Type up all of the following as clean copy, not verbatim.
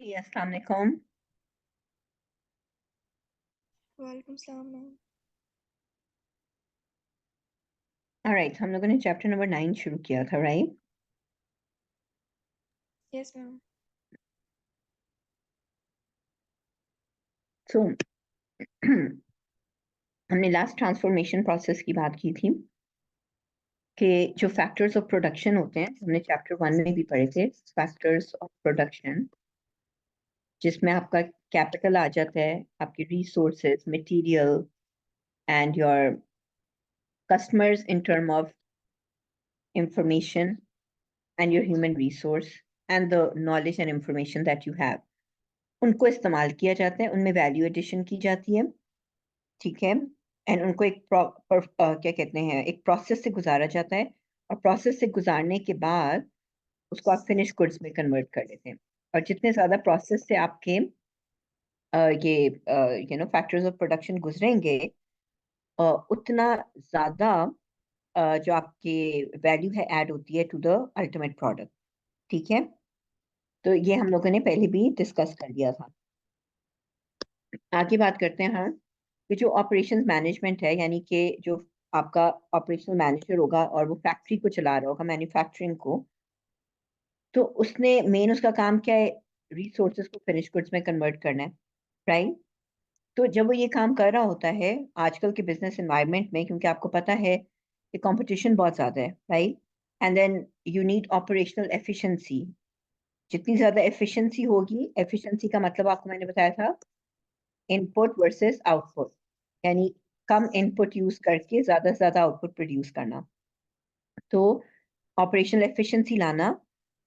जी, अस्सलाम वालेकुम। वालेकुम सलाम मैम। ऑलराइट, हम लोगों ने चैप्टर नंबर 9 शुरू किया था, राइट? Yes ma'am. सो हमने लास्ट ट्रांसफॉर्मेशन प्रोसेस की बात की थी कि जो फैक्टर्स ऑफ प्रोडक्शन होते हैं, हमने चैप्टर 1 में भी पढ़े थे, फैक्टर्स ऑफ प्रोडक्शन, जिसमें आपका कैपिटल आ जाता है, आपके resources, material and your customers in term of information and your human resource and the knowledge and information that you have, उनको इस्तेमाल किया जाता है, उनमें वैल्यू एडिशन की जाती है, ठीक है। एंड उनको एक क्या कहते हैं, एक प्रोसेस से गुजारा जाता है, और प्रोसेस से गुजारने के बाद उसको आप फिनिश गुड्स में कन्वर्ट कर लेते हैं। और जितने ज़्यादा प्रोसेस से आपके ये फैक्टर्स ऑफ प्रोडक्शन गुजरेंगे, उतना ज़्यादा जो आपकी वैल्यू है ऐड होती है टू द अल्टीमेट प्रोडक्ट, ठीक है। तो ये हम लोगों ने पहले भी डिस्कस कर लिया था। आगे बात करते हैं हम कि जो ऑपरेशंस मैनेजमेंट है, यानी कि जो आपका ऑपरेशनल मैनेजर होगा और वो फैक्ट्री को चला रहा होगा, मैन्युफैक्चरिंग को, तो उसने मेन उसका काम क्या है? रिसोर्सेज को फिनिश गुड्स में कन्वर्ट करना है, राइट? तो जब वो ये काम कर रहा होता है आजकल के बिजनेस एनवायरनमेंट में, क्योंकि आपको पता है कि कंपटीशन बहुत ज़्यादा है, right? And then you need operational efficiency. जितनी ज़्यादा एफिशिएंसी होगी, एफिशिएंसी का मतलब आपको मैंने बताया था, इनपुट वर्सेस आउटपुट, यानी कम इनपुट यूज करके ज्यादा से ज्यादा आउटपुट प्रोड्यूस करना। तो ऑपरेशनल एफिशिएंसी लाना,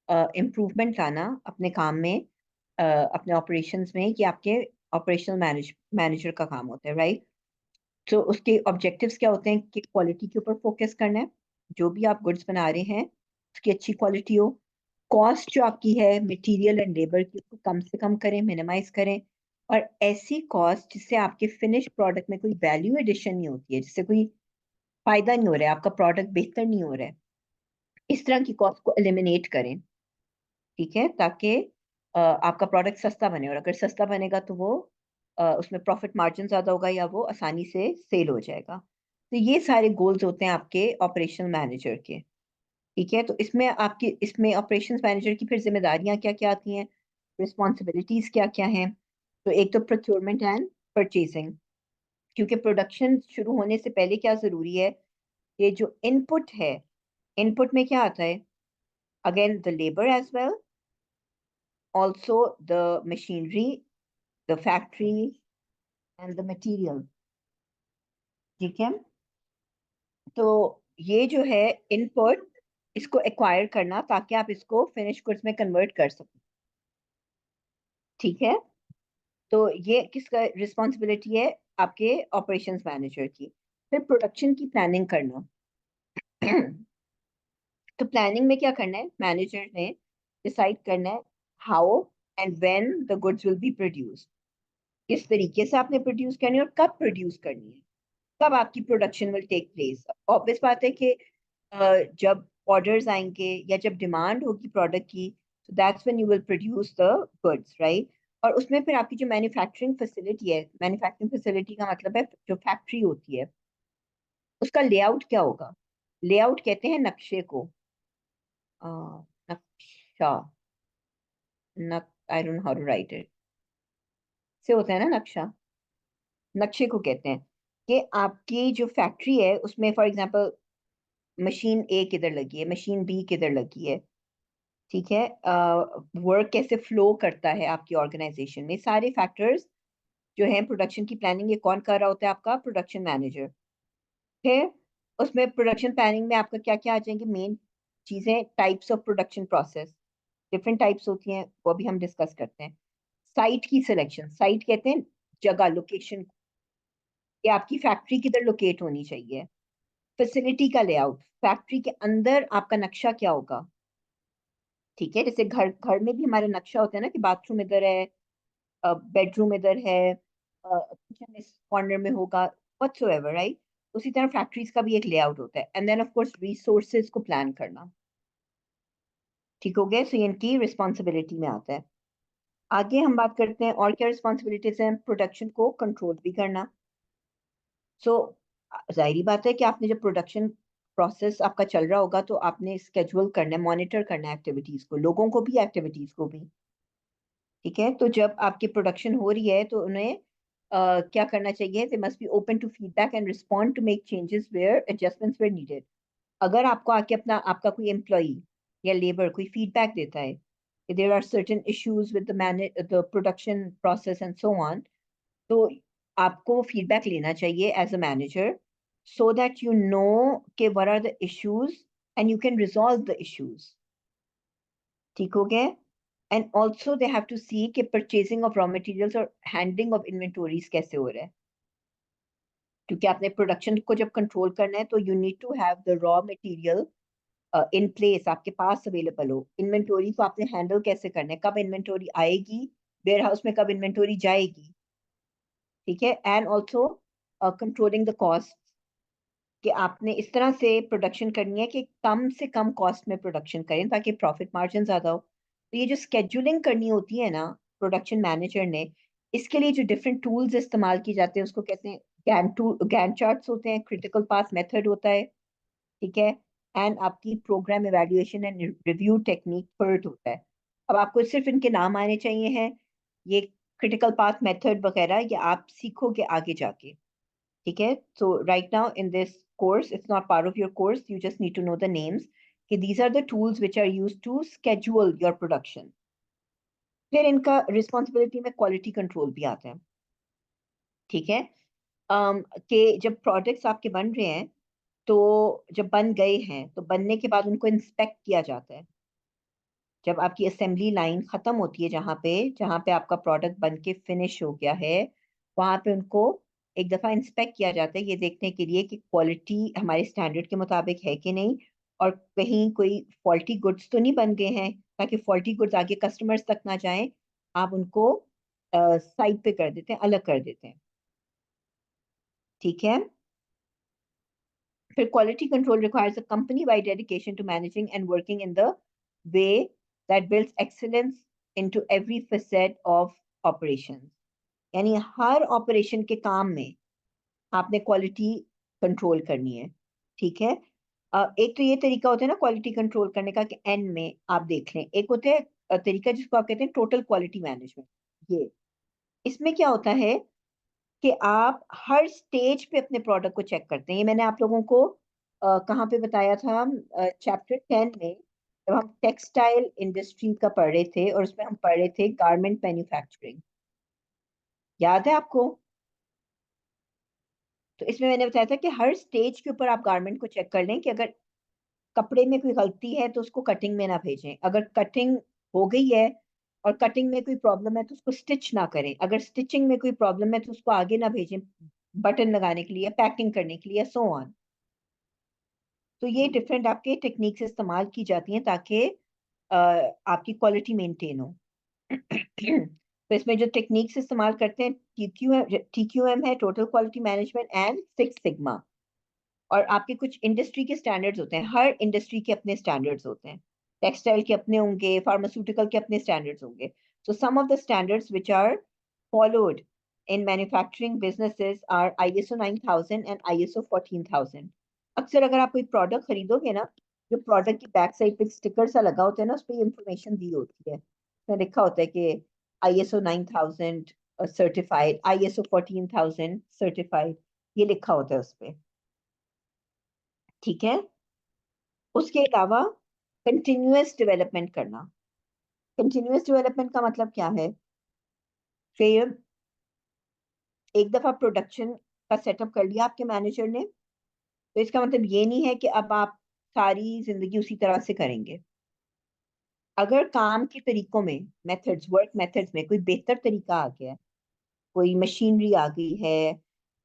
इम्प्रूवमेंट लाना अपने काम में, अपने ऑपरेशंस में, ये आपके ऑपरेशनल मैनेजर का काम होता है, राइट? तो उसके ऑब्जेक्टिव्स क्या होते हैं कि क्वालिटी के ऊपर फोकस करना है, जो भी आप गुड्स बना रहे हैं उसकी अच्छी क्वालिटी हो। कॉस्ट जो आपकी है मटेरियल एंड लेबर की, उसको कम से कम करें, मिनिमाइज करें। और ऐसी कॉस्ट जिससे आपके फिनिश प्रोडक्ट में कोई वैल्यू एडिशन नहीं होती है, जिससे कोई फायदा नहीं हो रहा है, आपका प्रोडक्ट बेहतर नहीं हो रहा है, इस तरह की कॉस्ट को एलिमिनेट करें, ठीक है, ताकि आपका प्रोडक्ट सस्ता बने। और अगर सस्ता बनेगा तो वो उसमें प्रॉफिट मार्जिन ज़्यादा होगा, या वो आसानी से सेल हो जाएगा। तो ये सारे गोल्स होते हैं आपके ऑपरेशनल मैनेजर के, ठीक है। तो इसमें ऑपरेशंस मैनेजर की फिर जिम्मेदारियां क्या क्या आती हैं, रिस्पॉन्सिबिलिटीज क्या क्या हैं? तो एक तो प्रोक्योरमेंट एंड परचेजिंग, क्योंकि प्रोडक्शन शुरू होने से पहले क्या ज़रूरी है, ये जो इनपुट है, इनपुट में क्या आता है? Again the labour as well, also the machinery, the factory and the material, ठीक है। तो ये जो है इनपुट, इसको एक्वायर करना ताकि आप इसको फिनिश गुड्स में कन्वर्ट कर सको, ठीक है। तो ये किसका रिस्पॉन्सिबिलिटी है? आपके ऑपरेशंस मैनेजर की। फिर प्रोडक्शन की प्लानिंग करना। तो प्लानिंग में क्या करना है? मैनेजर ने डिसाइड करना है how and when the goods will be produced, किस तरीके से आपने प्रोड्यूस करनी है और कब प्रोड्यूस करनी है, कब आपकी production will take place. Obvious बात है कि जब ऑर्डर्स आएंगे या जब डिमांड होगी प्रोडक्ट की, तो that's when you will produce the goods, right? और उसमें फिर आपकी जो मैन्युफैक्चरिंग फैसिलिटी है, मैन्युफैक्चरिंग फैसिलिटी का मतलब है जो फैक्ट्री होती है, उसका लेआउट क्या होगा? लेआउट कहते हैं नक्शे को। अ, नक्शा, नक I don't know how to write it, से होता है ना नक्शा, नक्शे को कहते हैं कि आपकी जो फैक्ट्री है उसमें फॉर एग्जांपल मशीन ए किधर लगी है, मशीन बी किधर लगी है, ठीक है। वर्क कैसे फ्लो करता है आपकी ऑर्गेनाइजेशन में, सारे फैक्टर्स जो हैं प्रोडक्शन की प्लानिंग, ये कौन कर रहा होता है? आपका प्रोडक्शन मैनेजर। फिर उसमें प्रोडक्शन प्लानिंग में आपका क्या क्या आ जाएंगे मेन चीजें? Types of production process, different types होती हैं, वो भी हम डिस्कस करते हैं। साइट की सिलेक्शन, साइट कहते हैं जगह, लोकेशन, कि आपकी फैक्ट्री किधर लोकेट होनी चाहिए। फैसिलिटी का लेआउट, फैक्ट्री के अंदर आपका नक्शा क्या होगा, ठीक है। जैसे घर घर में भी हमारे नक्शा होता है ना, कि बाथरूम इधर है, बेडरूम इधर है, किचन इस कॉर्नर में होगा, व्हाटसोएवर, राइट? उसी तरह फैक्ट्रीज का भी एक लेआउट होता है। And then of course resources को प्लान करना, ठीक हो गया। सो ये इनकी रिस्पॉन्सिबिलिटी में आता है। आगे हम बात करते हैं और क्या रिस्पॉन्सिबिलिटीज हैं। प्रोडक्शन को कंट्रोल भी करना। सो जाहिर बात है कि आपने जब प्रोडक्शन प्रोसेस आपका चल रहा होगा तो आपने स्केड्यूल करना है, मॉनिटर करना है एक्टिविटीज को, लोगों को भी एक्टिविटीज को भी। ठीक है, तो जब आपकी प्रोडक्शन हो रही है तो उन्हें क्या करना चाहिए? They must be open to feedback and respond to make changes where adjustments were needed. अगर आपको आके अपना आपका कोई एम्प्लॉई या लेबर कोई फीडबैक देता है कि there are certain issues with the production process and so on, तो आपको वो फीडबैक लेना चाहिए as a manager, so that you know कि what are the issues and you can resolve the issues. ठीक हो गया? And also they have to see कि परचेजिंग ऑफ रॉ मटेरियल्स और हैंडलिंग ऑफ इन्वेंटोरीज कैसे हो रहा है, क्योंकि आपने प्रोडक्शन को जब कंट्रोल करना है तो you need to have the raw material in place, आपके पास अवेलेबल हो। इन्वेंटोरी को आपने हैंडल कैसे करना है, कब इन्वेंटोरी आएगी वेयर हाउस में, कब इन्वेंटोरी जाएगी। ठीक है, and also controlling the cost, कि आपने इस तरह से प्रोडक्शन करनी है कि कम से कम कॉस्ट में प्रोडक्शन करें ताकि प्रॉफिट मार्जिन ज्यादा हो। तो ये जो स्केड्यूलिंग करनी होती है ना प्रोडक्शन मैनेजर ने, इसके लिए जो डिफरेंट टूल्स इस्तेमाल किए जाते हैं उसको कहते हैं गैन चार्ट्स होते हैं, क्रिटिकल पाथ मेथड होता है। ठीक है, एंड आपकी program evaluation and review technique PERT होता है। अब आपको सिर्फ इनके नाम आने चाहिए हैं, ये क्रिटिकल पाथ मेथड वगैरह ये आप सीखोगे आगे जाके। ठीक है, so right now in this course it's not part of your course, you just need to know the names कि these are the tools which are used to schedule your production। फिर इनका रिस्पॉन्सिबिलिटी में quality control भी आता है। ठीक है, कि जब प्रोडक्ट्स आपके बन रहे हैं तो जब बन गए हैं तो बनने के बाद उनको इंस्पेक्ट किया जाता है। जब आपकी असेंबली लाइन खत्म होती है, जहाँ पे आपका प्रोडक्ट बन के फिनिश हो गया है, वहां पे उनको एक दफा इंस्पेक्ट किया जाता है ये देखने के लिए कि क्वालिटी हमारे स्टैंडर्ड के मुताबिक है कि नहीं, और कहीं कोई फॉल्टी गुड्स तो नहीं बन गए हैं, ताकि फॉल्टी गुड्स आगे कस्टमर्स तक ना जाएं। आप उनको साइड पे कर देते हैं, अलग कर देते हैं। ठीक है, फिर quality control requires a company wide dedication to managing and working in the way that builds excellence into every facet of operation. यानी हर ऑपरेशन के काम में आपने क्वालिटी कंट्रोल करनी है। ठीक है, एक तो ये तरीका होता है ना क्वालिटी कंट्रोल करने का कि एंड में आप देख लें, एक होता है तरीका जिसको आप कहते हैं टोटल क्वालिटी मैनेजमेंट। ये इसमें क्या होता है कि आप हर स्टेज पे अपने प्रोडक्ट को चेक करते हैं। ये मैंने आप लोगों को कहाँ पे बताया था, चैप्टर 10 में, जब हम टेक्सटाइल इंडस्ट्री का पढ़ रहे थे और उसमें हम पढ़ रहे थे गारमेंट मैन्युफैक्चरिंग। याद है आपको? तो इसमें मैंने बताया था कि हर स्टेज के ऊपर आप गारमेंट को चेक कर लें कि अगर कपड़े में कोई गलती है तो उसको कटिंग में ना भेजें, अगर कटिंग हो गई है और कटिंग में कोई प्रॉब्लम है तो उसको स्टिच ना करें, अगर स्टिचिंग में कोई प्रॉब्लम है तो उसको आगे ना भेजें बटन लगाने के लिए, पैकिंग करने के लिए, सो ऑन। तो ये डिफरेंट आपके टेक्निक्स इस्तेमाल की जाती हैं ताकि आपकी क्वालिटी मेंटेन हो। तो इसमें जो टेक्निक्स इस्तेमाल करते हैं TQM है, total quality management, and 6 sigma. और आपके कुछ इंडस्ट्री के स्टैंडर्ड्स होते हैं, हर इंडस्ट्री के अपने स्टैंडर्ड्स होते हैं। टेक्सटाइल के अपने होंगे, फार्मास्यूटिकल के अपने स्टैंडर्ड्स होंगे। So some of the standards which are followed in manufacturing businesses are ISO 9000 and ISO 14000। अक्सर अगर आप कोई प्रोडक्ट खरीदोगे ना, जो प्रोडक्ट की बैक साइड पे स्टिकर सा लगा होता है ना, उस पर इंफॉर्मेशन दी होती है, उसमें लिखा होता है कि ISO 9000 सर्टिफाइड, ISO 14000 सर्टिफाइड, ये लिखा होता है उस पे। ठीक है, उसके अलावा कंटिन्यूअस डेवलपमेंट करना। कंटिन्यूअस डेवलपमेंट का मतलब क्या है? फिर एक दफा प्रोडक्शन का सेटअप कर लिया आपके मैनेजर ने, तो इसका मतलब ये नहीं है कि अब आप सारी जिंदगी उसी तरह से करेंगे। अगर काम के तरीकों में, मेथड्स, वर्क मेथड्स में कोई बेहतर तरीका आ गया है, कोई मशीनरी आ गई है,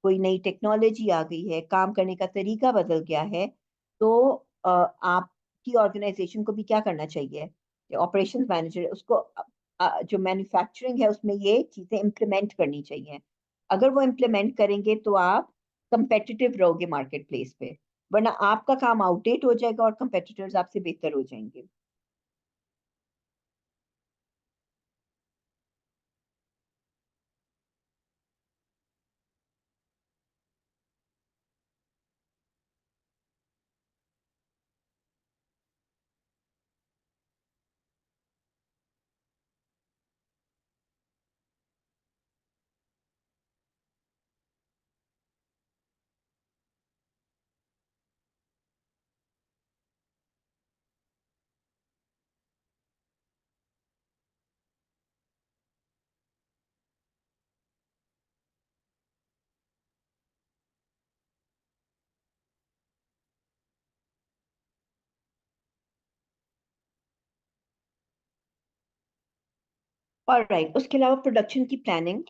कोई नई टेक्नोलॉजी आ गई है, काम करने का तरीका बदल गया है, तो आपकी ऑर्गेनाइजेशन को भी क्या करना चाहिए? ऑपरेशंस मैनेजर उसको जो मैन्युफैक्चरिंग है उसमें ये चीजें इम्प्लीमेंट करनी चाहिए। अगर वो इम्प्लीमेंट करेंगे तो आप कंपेटिटिव रहोगे मार्केट प्लेस पे, वरना आपका काम आउटडेट हो जाएगा और कंपेटिटर्स आपसे बेहतर हो जाएंगे। ऑलराइट, उसके अलावा प्रोडक्शन की प्लानिंग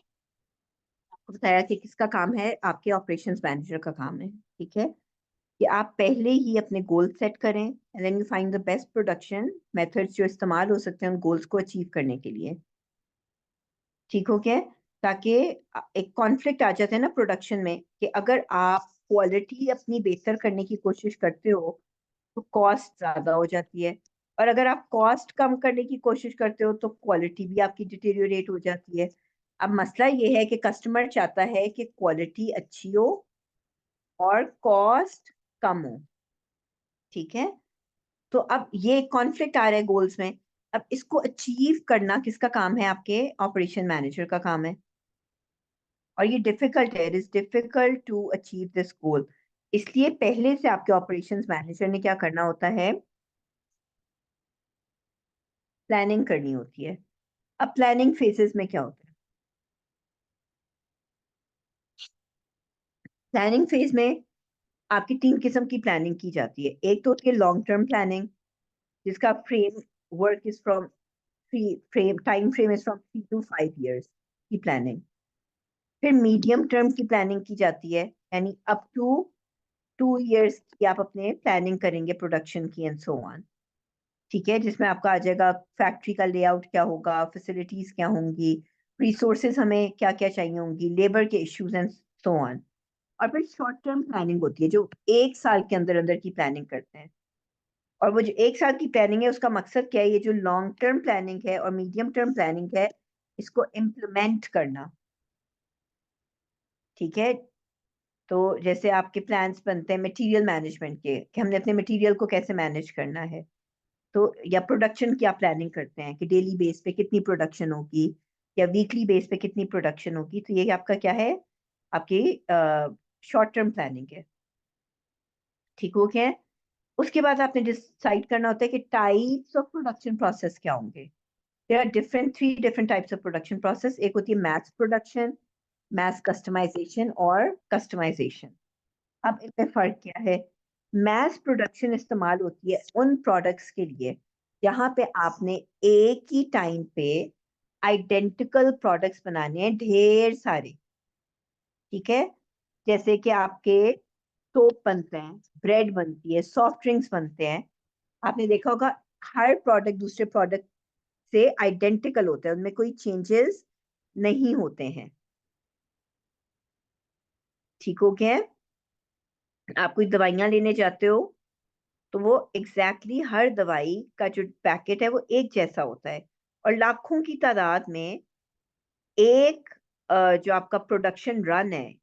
आपको बताया कि किसका काम है, आपके ऑपरेशंस मैनेजर का काम है। ठीक है, कि आप पहले ही अपने गोल सेट करें and then you find the best production methods जो इस्तेमाल हो सकते हैं उन गोल्स को अचीव करने के लिए। ठीक हो गया? ताकि एक कॉन्फ्लिक्ट आ जाता है ना प्रोडक्शन में, कि अगर आप क्वालिटी अपनी बेहतर करने की कोशिश करते हो तो कॉस्ट ज्यादा हो जाती है, और अगर आप कॉस्ट कम करने की कोशिश करते हो तो क्वालिटी भी आपकी डिटेरियोरेट हो जाती है। अब मसला ये है कि कस्टमर चाहता है कि क्वालिटी अच्छी हो और कॉस्ट कम हो। ठीक है, तो अब ये कॉन्फ्लिक्ट आ रहा है गोल्स में। अब इसको अचीव करना किसका काम है? आपके ऑपरेशन मैनेजर का काम है। और ये डिफिकल्ट है, it is difficult to achieve this goal. इसलिए पहले से आपके ऑपरेशंस मैनेजर ने क्या करना होता है? प्लानिंग करनी होती है। अब प्लानिंग फेजेस में क्या होता है? प्लानिंग फेज में आपकी 3 किस्म की प्लानिंग की जाती है। एक तो होती है लॉन्ग टर्म प्लानिंग, जिसका frame work is from frame time frame is from 3 to 5 years की प्लानिंग। फिर मीडियम टर्म की प्लानिंग की जाती है, यानी अप टू 2 years की आप अपने प्लानिंग करेंगे प्रोडक्शन की एंड सो ऑन। ठीक है, जिसमें आपका आ जाएगा फैक्ट्री का लेआउट क्या होगा, फैसिलिटीज क्या होंगी, रिसोर्सेज हमें क्या क्या चाहिए होंगी, लेबर के इश्यूज एंड सो ऑन। और फिर शॉर्ट टर्म प्लानिंग होती है जो 1 साल के अंदर अंदर की प्लानिंग करते हैं। और वो जो 1 साल की प्लानिंग है उसका मकसद क्या है? ये जो लॉन्ग टर्म प्लानिंग है और मीडियम टर्म प्लानिंग है, इसको इम्प्लीमेंट करना। ठीक है, तो जैसे आपके प्लान्स बनते हैं मटेरियल मैनेजमेंट के, कि हमने अपने मटेरियल को कैसे मैनेज करना है, तो या प्रोडक्शन की आप प्लानिंग करते हैं कि डेली बेस पे कितनी प्रोडक्शन होगी या वीकली बेस पे कितनी प्रोडक्शन होगी, तो ये आपका क्या है? आपकी शॉर्ट टर्म प्लानिंग है। ठीक हो गया? उसके बाद आपने डिसाइड करना होता है कि टाइप्स ऑफ प्रोडक्शन प्रोसेस क्या होंगे। There are different 3 different types of production process. एक होती है मैथ प्रोडक्शन, मैथ कस्टमाइजेशन और कस्टमाइजेशन। अब इनमें फर्क क्या है? मैथ प्रोडक्शन इस्तेमाल होती है उन प्रोडक्ट्स के लिए जहां पे आपने एक ही टाइम पे आइडेंटिकल प्रोडक्ट्स बनाने हैं, ढेर सारे। ठीक है, जैसे कि आपके सोप बनते हैं, ब्रेड बनती है, सॉफ्ट ड्रिंक्स बनते हैं। आपने देखा होगा हर प्रोडक्ट दूसरे प्रोडक्ट से आइडेंटिकल होता है, उनमें कोई चेंजेस नहीं होते हैं। ठीक हो गया? आप कोई दवाइयां लेने जाते हो तो वो एग्जैक्टली हर दवाई का जो पैकेट है वो एक जैसा होता है, और लाखों की तादाद में एक जो आपका प्रोडक्शन रन है,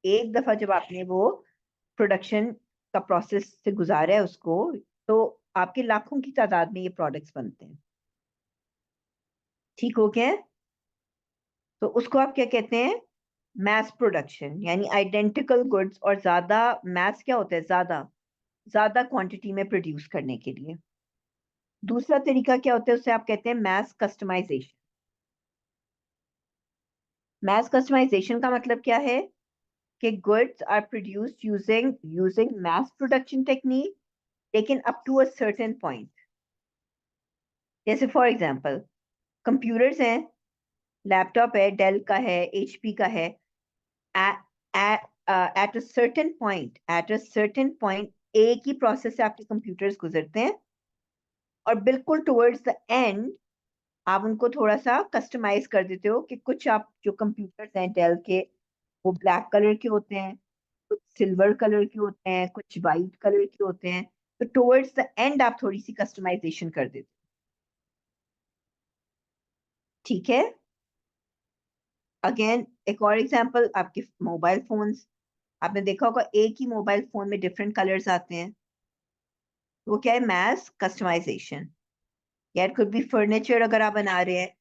एक दफा जब आपने वो प्रोडक्शन का प्रोसेस से गुजारा है उसको, तो आपके लाखों की तादाद में ये प्रोडक्ट्स बनते हैं। ठीक हो गया? तो उसको आप क्या कहते हैं? मैस प्रोडक्शन, यानी आइडेंटिकल गुड्स, और ज्यादा मैस क्या होता है? ज्यादा ज्यादा क्वांटिटी में प्रोड्यूस करने के लिए। दूसरा तरीका क्या होता है? उसे आप कहते हैं मैस कस्टमाइजेशन। मैस कस्टमाइजेशन का मतलब क्या है? कि goods are produced using using mass production technique, लेकिन up to a certain point. जैसे फॉर एग्जांपल कंप्यूटर्स हैं, लैपटॉप है, डेल का है, एचपी का है। एट अ सर्टेन पॉइंट एक ही प्रोसेस से आपके कंप्यूटर्स गुजरते हैं, और बिल्कुल टुवर्ड्स द एंड आप उनको थोड़ा सा कस्टमाइज कर देते हो, कि कुछ आप जो कंप्यूटर्स हैं डेल के वो ब्लैक कलर के होते हैं, कुछ सिल्वर कलर के होते हैं, कुछ वाइट कलर के होते हैं। तो टुवर्ड्स द एंड आप थोड़ी सी कस्टमाइजेशन कर देते हो। ठीक है, अगेन एक और एग्जांपल, आपके मोबाइल फोन्स। आपने देखा होगा एक ही मोबाइल फोन में डिफरेंट कलर्स आते हैं, वो क्या है? Mass customization. या इट कुड बी फर्नीचर, अगर आप बना रहे हैं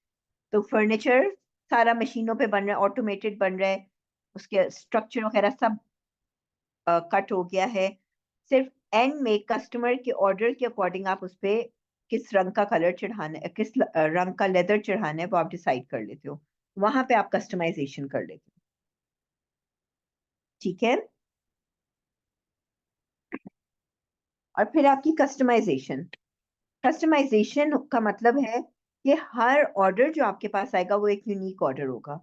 तो फर्नीचर सारा मशीनों पे बन रहा है, ऑटोमेटेड बन रहा है, उसके स्ट्रक्चर वगैरह सब कट हो गया है। सिर्फ एंड में कस्टमर के ऑर्डर के अकॉर्डिंग आप उस पे किस रंग का कलर चढ़ाना है, किस रंग का लेदर चढ़ाना है, वो आप डिसाइड कर लेते हो। वहां पे आप कस्टमाइजेशन कर लेते हो। ठीक है, और फिर आपकी कस्टमाइजेशन। कस्टमाइजेशन का मतलब है कि हर ऑर्डर जो आपके पास आएगा वो एक यूनिक ऑर्डर होगा,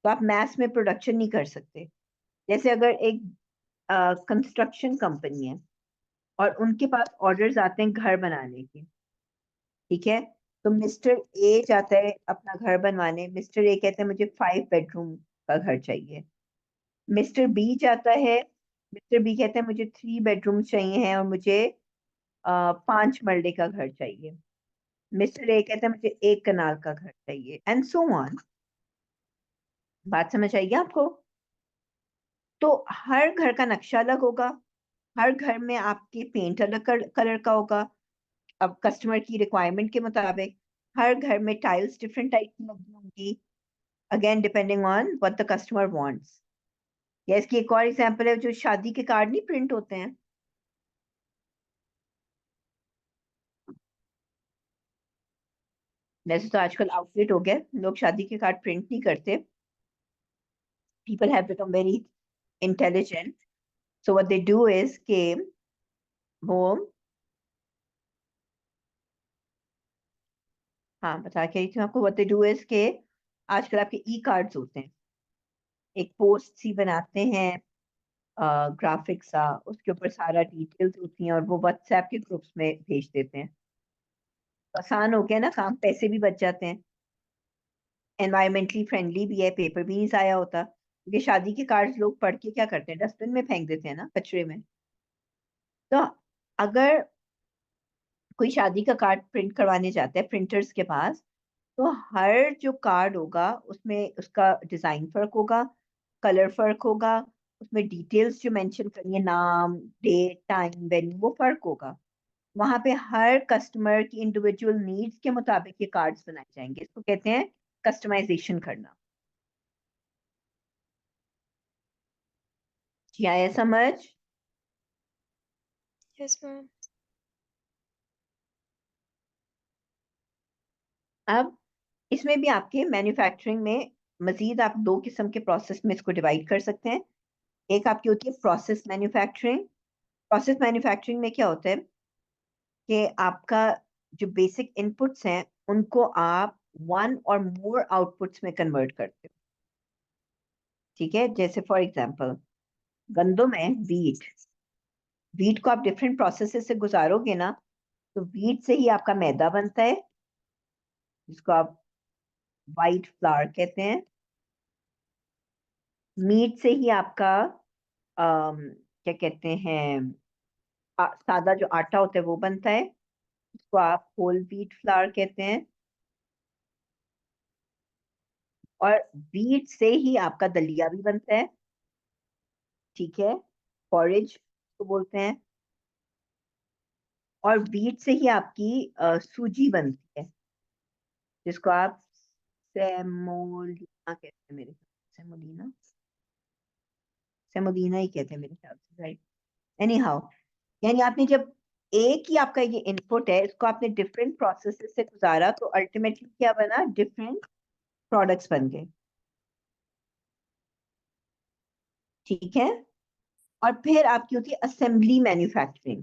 तो आप मैस में प्रोडक्शन नहीं कर सकते। जैसे अगर एक कंस्ट्रक्शन कंपनी है और उनके पास ऑर्डर्स आते हैं घर बनाने के, ठीक है, तो मिस्टर ए जाता है अपना घर बनवाने, मिस्टर ए कहते हैं मुझे 5 बेडरूम का घर चाहिए। मिस्टर बी जाता है, मिस्टर बी कहते हैं मुझे 3 बेडरूम चाहिए हैं और मुझे 5 मरले का घर चाहिए। मिस्टर ए कहते हैं मुझे 1 कनाल का घर चाहिए, एंड सो ऑन। बात समझ आइए आपको? तो हर घर का नक्शा अलग होगा, हर घर में आपके पेंट अलग कलर का होगा, अब कस्टमर की रिक्वायरमेंट के मुताबिक। हर घर में टाइल्स डिफरेंट टाइप की लगी होंगी, again depending on what the customer wants. या इसकी एक और एग्जांपल है, जो शादी के कार्ड नहीं प्रिंट होते हैं, वैसे तो आजकल आउटडेट हो गया, लोग शादी के कार्ड प्रिंट नहीं करते। People have become very intelligent, so what they do is के वो, हाँ बता के रही थी आपको, व्हाट दे डू इज के आजकल आपके ई कार्ड्स होते हैं, एक पोस्ट सी बनाते हैं, ग्राफिक्स सा, उसके ऊपर सारा डिटेल्स होती हैं और वो व्हाट्सएप के ग्रुप्स में भेज देते हैं। आसान हो गया ना काम, पैसे भी बच जाते हैं, एनवायरमेंटली फ्रेंडली भी है, पेपर भी नहीं जाया होता, क्योंकि शादी के कार्ड्स लोग पढ़ के क्या करते हैं, डस्टबिन में फेंक देते हैं ना, कचरे में। तो अगर कोई शादी का कार्ड प्रिंट करवाने जाता है प्रिंटर्स के पास, तो हर जो कार्ड होगा उसमें उसका डिजाइन फर्क होगा, कलर फर्क होगा, उसमें डिटेल्स जो मेंशन करनी है, नाम, डेट, टाइम, वेन्यू, वो फर्क होगा। वहां पे हर कस्टमर की इंडिविजुअल नीड्स के मुताबिक ये कार्ड्स बनाए जाएंगे, इसको कहते हैं कस्टमाइजेशन करना। जी आया समझ? Yes, ma'am. अब इसमें भी आपके मैन्युफैक्चरिंग में मजीद आप 2 किस्म के प्रोसेस में इसको डिवाइड कर सकते हैं। एक आपकी होती है प्रोसेस मैन्युफैक्चरिंग। प्रोसेस मैन्युफैक्चरिंग में क्या होता है कि आपका जो बेसिक इनपुट्स हैं उनको आप 1 और मोर आउटपुट्स में कन्वर्ट करते हो। ठीक है, जैसे फॉर एग्जांपल गंदम है, वीट, वीट को आप डिफरेंट प्रोसेसेस से गुजारोगे ना, तो वीट से ही आपका मैदा बनता है, जिसको आप वाइट फ्लावर कहते हैं। मीट से ही आपका क्या कहते हैं, सादा जो आटा होता है वो बनता है, जिसको आप होल व्हीट फ्लावर कहते हैं। और व्हीट से ही आपका दलिया भी बनता है, ठीक है, पॉरेज तो बोलते हैं। और व्हीट से ही आपकी सूजी बनती है, जिसको आप सेमोलिना कहते हैं, मेरे ख्याल सेमोलिना, सेमोलिना ही कहते हैं मेरे ख्याल से, राइट। एनी हाउ, यानी आपने जब एक ही आपका ये इनपुट है, इसको आपने डिफरेंट प्रोसेसेस से गुजारा, तो अल्टीमेटली क्या बना, डिफरेंट प्रोडक्ट्स बन गए। ठीक है, और फिर आपकी होती है असेंबली मैन्युफैक्चरिंग,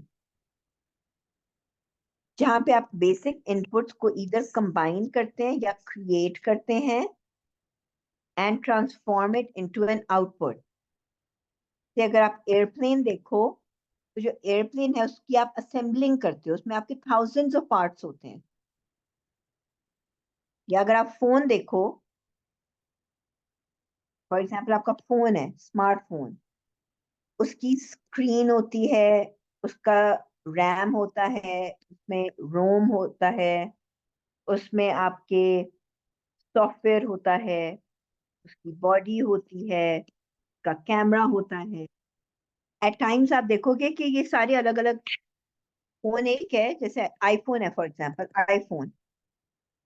जहां पे आप बेसिक इनपुट्स को इधर कंबाइन करते हैं या क्रिएट करते हैं and transform it into an output. अगर आप एयरप्लेन देखो, तो जो एयरप्लेन है उसकी आप असेंबलिंग करते हो, उसमें आपके थाउजेंड्स ऑफ पार्ट्स होते हैं। या अगर आप फोन देखो, फॉर एग्जाम्पल आपका फोन है, स्मार्टफोन, उसकी स्क्रीन होती है, उसका रैम होता है, उसमें रोम होता है, उसमें आपके सॉफ्टवेयर होता है, उसकी बॉडी होती है, उसका कैमरा होता है। एट टाइम्स आप देखोगे कि ये सारे अलग अलग, फोन एक है, जैसे आईफोन है फॉर एग्जांपल, आईफोन,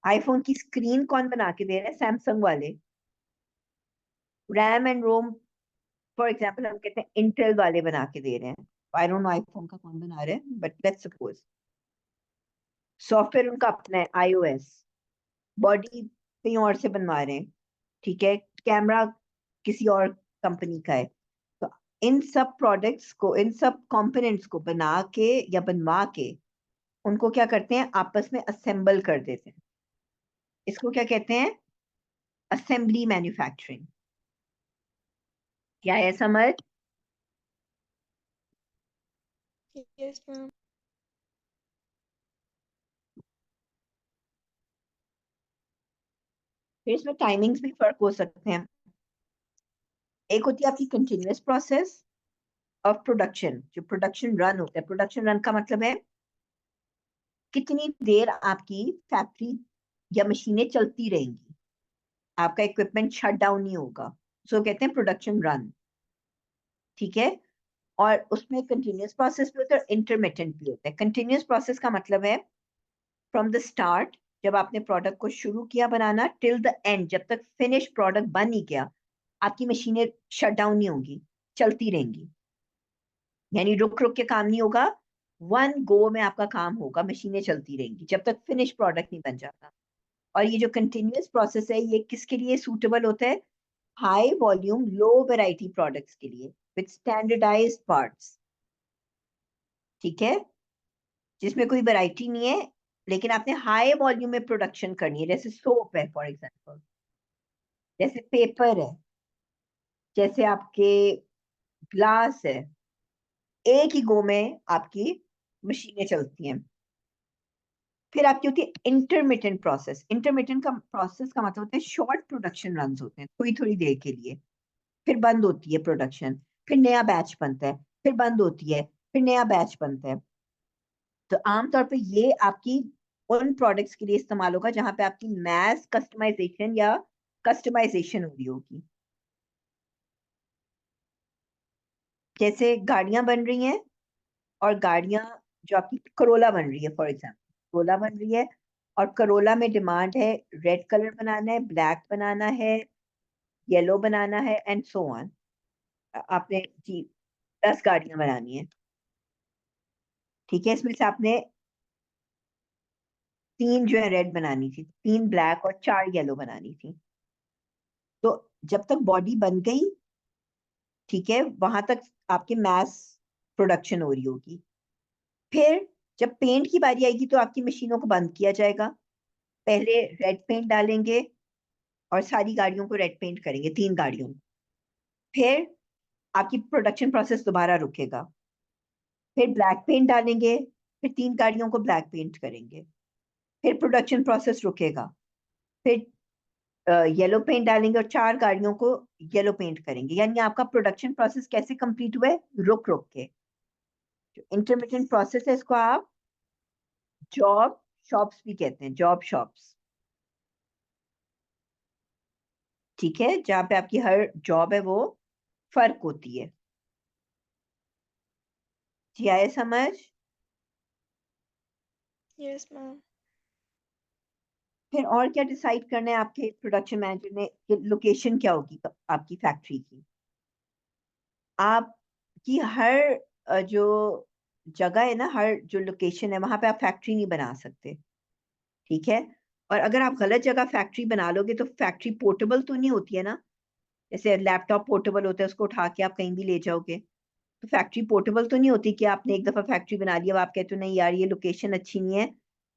आईफोन की स्क्रीन कौन बना के दे रहा है, सैमसंग वाले। RAM and ROM for example हम कहते हैं इंटेल वाले बना के दे रहे हैं। आई डोंट नो आईफोन का कौन बना रहे हैं, बट लेट्स सपोज। सॉफ्टवेयर उनका अपना है, आईओएस। बॉडी कहीं और से बनवा रहे हैं, ठीक है, कैमरा किसी और कंपनी का है। तो इन सब प्रोडक्ट्स को, इन सब कंपोनेंट्स को बना के या बनवा के, उनको क्या करते हैं, आपस में असेंबल कर देते हैं। इसको क्या कहते हैं? Assembly manufacturing. क्या है समझ? Yes, ma'am. फिर इसमें टाइमिंग्स भी फर्क हो सकते हैं। एक होती है आपकी कंटिन्यूअस प्रोसेस ऑफ प्रोडक्शन, जो प्रोडक्शन रन होता है। प्रोडक्शन रन का मतलब है कितनी देर आपकी फैक्ट्री या मशीनें चलती रहेंगी, आपका इक्विपमेंट शट डाउन नहीं होगा, सो कहते हैं प्रोडक्शन रन। ठीक है। और उसमें कंटिन्यूअस प्रोसेस भी होता है और इंटरमिटेंट भी होता है। कंटिन्यूअस प्रोसेस का मतलब है फ्रॉम द स्टार्ट, जब आपने प्रोडक्ट को शुरू किया बनाना, टिल द एंड, जब तक फिनिश प्रोडक्ट बन नहीं गया, आपकी मशीनें शट डाउन नहीं होंगी, चलती रहेंगी। यानी रुक रुक के काम नहीं होगा, वन गो में आपका काम होगा, मशीनें चलती रहेंगी जब तक फिनिश प्रोडक्ट नहीं बन जाता। और ये जो कंटिन्यूअस प्रोसेस है, ये किसके लिए सूटेबल होता है? High volume low variety products के लिए विद स्टैंडर्डाइज्ड पार्ट्स। ठीक है। जिसमें कोई वैरायटी नहीं है, लेकिन आपने हाई वॉल्यूम में प्रोडक्शन करनी है, जैसे सोप है फॉर एग्जांपल, जैसे पेपर है, जैसे आपके ग्लास है। एक ही गो में आपकी मशीनें चलती हैं। फिर आपकी होती है इंटरमिटेंट प्रोसेस। इंटरमिटेंट का प्रोसेस का मतलब होता है शॉर्ट प्रोडक्शन रन होते हैं, थोड़ी थोड़ी देर के लिए, फिर बंद होती है प्रोडक्शन, फिर नया बैच बनता है, फिर बंद होती है, फिर नया बैच बनता है। तो आमतौर पे ये आपकी उन प्रोडक्ट्स के लिए इस्तेमाल होगा जहां पे आपकी मैस कस्टमाइजेशन या कस्टमाइजेशन हो रही होगी। जैसे गाड़ियां बन रही हैं, और गाड़ियां जो आपकी करोला बन रही है फॉर एग्जाम्पल, करोला बन रही है, और करोला में डिमांड है रेड कलर बनाना है, ब्लैक बनाना है, येलो बनाना है, एंड सो ऑन। आपने जी 10 गाड़ियां बनानी है। ठीक है। इसमें से आपने 3 जो है रेड बनानी थी, 3 ब्लैक और 4 येलो बनानी थी। तो जब तक बॉडी बन गई, ठीक है, वहां तक आपकी मैस प्रोडक्शन हो रही होगी। फिर जब पेंट की बारी आएगी तो आपकी मशीनों को बंद किया जाएगा। पहले रेड पेंट डालेंगे और सारी गाड़ियों को रेड पेंट करेंगे, 3 गाड़ियों को। फिर आपकी प्रोडक्शन प्रोसेस दोबारा रुकेगा। फिर ब्लैक पेंट डालेंगे, फिर 3 गाड़ियों को ब्लैक पेंट करेंगे, फिर प्रोडक्शन प्रोसेस रुकेगा। फिर येलो पेंट डालेंगे और 4 गाड़ियों को येलो पेंट करेंगे। यानी आपका प्रोडक्शन प्रोसेस कैसे कंप्लीट हुआ है? रुक रुक के। जो इंटरमीडिएट प्रोसेस है, इसको आप जॉब शॉप्स भी कहते हैं, जॉब शॉप्स। ठीक है। जहाँ पे आपकी हर जॉब है वो फर्क होती है। जी आए समझ? Yes, ma'am. फिर और क्या डिसाइड करना है आपके प्रोडक्शन मैनेजर ने कि लोकेशन क्या होगी आपकी फैक्ट्री की? आपकी हर जो जगह है ना, हर जो लोकेशन है, वहां पे आप फैक्ट्री नहीं बना सकते। ठीक है। और अगर आप गलत जगह फैक्ट्री बना लोगे तो फैक्ट्री पोर्टेबल तो नहीं होती है ना। जैसे लैपटॉप पोर्टेबल होता है, उसको उठा के आप कहीं भी ले जाओगे। तो फैक्ट्री पोर्टेबल तो नहीं होती कि आपने एक दफा फैक्ट्री बना लिया, अब आप कहते हो नहीं यार ये लोकेशन अच्छी नहीं है,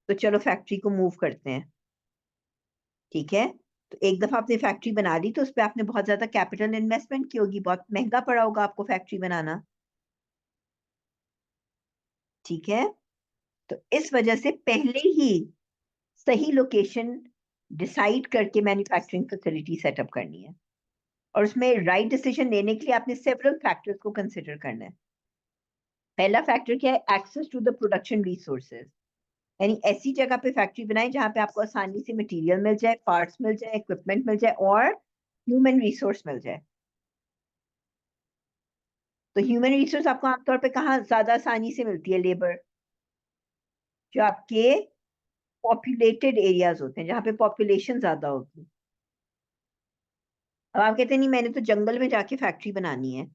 तो चलो फैक्ट्री को मूव करते हैं। ठीक है। तो एक दफा आपने फैक्ट्री बना ली तो उस पर आपने बहुत ज्यादा कैपिटल इन्वेस्टमेंट की होगी, बहुत महंगा पड़ा होगा आपको फैक्ट्री बनाना। ठीक है। तो इस वजह से पहले ही सही लोकेशन डिसाइड करके मैन्युफैक्चरिंग फैसिलिटी सेटअप करनी है। और उसमें राइट डिसीजन लेने के लिए आपने सेवरल फैक्टर्स को कंसिडर करना है। पहला फैक्टर क्या है? Access to the production resources. यानी ऐसी जगह पे फैक्ट्री बनाए जहां पे आपको आसानी से मटेरियल मिल जाए, पार्ट्स मिल जाए, इक्विपमेंट मिल जाए, और ह्यूमन रिसोर्स मिल जाए। तो ह्यूमन रिसोर्स आपको आमतौर पे कहाँ ज्यादा आसानी से मिलती है? लेबर। जो आपके पॉपुलेटेड एरियाज होते हैं, जहाँ पे पॉपुलेशन ज्यादा होगी। अब आप कहते हैं नहीं मैंने तो जंगल में जाके फैक्ट्री बनानी है।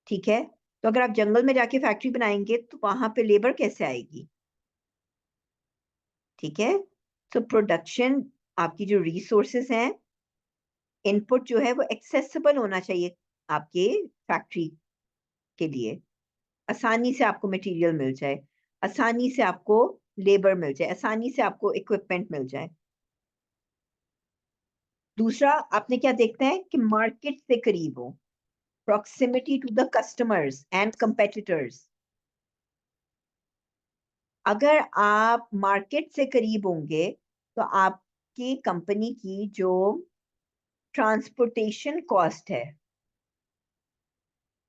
ठीक है। तो अगर आप जंगल में जाके फैक्ट्री बनाएंगे तो वहां पे लेबर कैसे आएगी? ठीक है। तो प्रोडक्शन, आपकी जो रिसोर्सेस हैं, इनपुट जो है वो एक्सेसिबल होना चाहिए आपके फैक्ट्री के लिए। आसानी से आपको मटेरियल मिल जाए, आसानी से आपको लेबर मिल जाए, आसानी से आपको इक्विपमेंट मिल जाए। दूसरा आपने क्या देखना है कि मार्केट से करीब हो, proximity to the customers and competitors. अगर आप मार्केट से करीब होंगे तो आपकी कंपनी की जो ट्रांसपोर्टेशन कॉस्ट है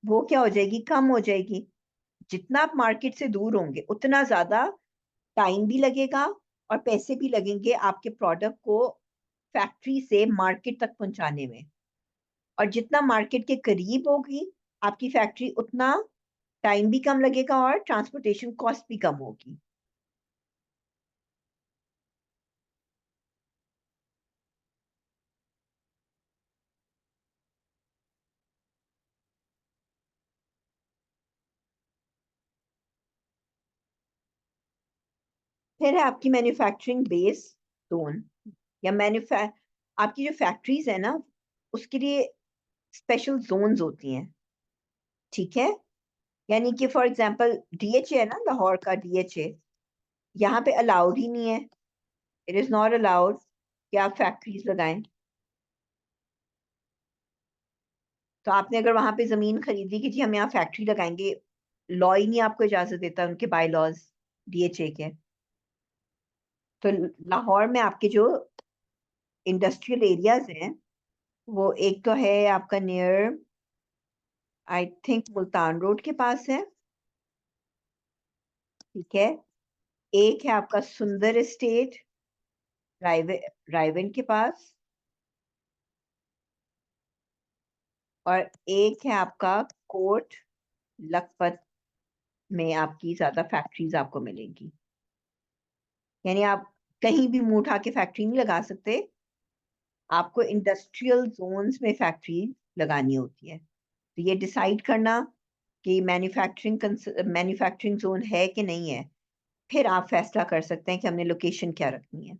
वो क्या हो जाएगी, कम हो जाएगी। जितना आप मार्केट से दूर होंगे उतना ज्यादा टाइम भी लगेगा और पैसे भी लगेंगे आपके प्रोडक्ट को फैक्ट्री से मार्केट तक पहुंचाने में। और जितना मार्केट के करीब होगी आपकी फैक्ट्री, उतना टाइम भी कम लगेगा और ट्रांसपोर्टेशन कॉस्ट भी कम होगी। फिर है आपकी मैन्युफैक्चरिंग बेस जोन या आपकी जो फैक्ट्रीज है ना उसके लिए स्पेशल जोन्स होती हैं, ठीक है। यानी कि फॉर एग्जांपल डीएचए है ना, लाहौर का डीएचए, यहाँ पे अलाउड ही नहीं है। इट इज नॉट अलाउड कि आप फैक्ट्रीज लगाएं। तो आपने अगर वहां पे जमीन खरीदी कि जी हम यहाँ फैक्ट्री लगाएंगे, लॉ ही नहीं आपको इजाजत देता, उनके बाय लॉज डीएचए के। तो लाहौर में आपके जो इंडस्ट्रियल एरियाज हैं वो एक तो है आपका near, I think Multan road के पास है, ठीक है। एक है आपका सुंदर एस्टेट रायवन के पास, और एक है आपका कोट लखपत में आपकी ज्यादा फैक्ट्रीज आपको मिलेंगी। यानी आप कहीं भी मुंह उठा के फैक्ट्री नहीं लगा सकते, आपको इंडस्ट्रियल जोन्स में फैक्ट्री लगानी होती है। तो ये डिसाइड करना कि मैन्युफैक्चरिंग जोन है कि नहीं है, फिर आप फैसला कर सकते हैं कि हमने लोकेशन क्या रखनी है।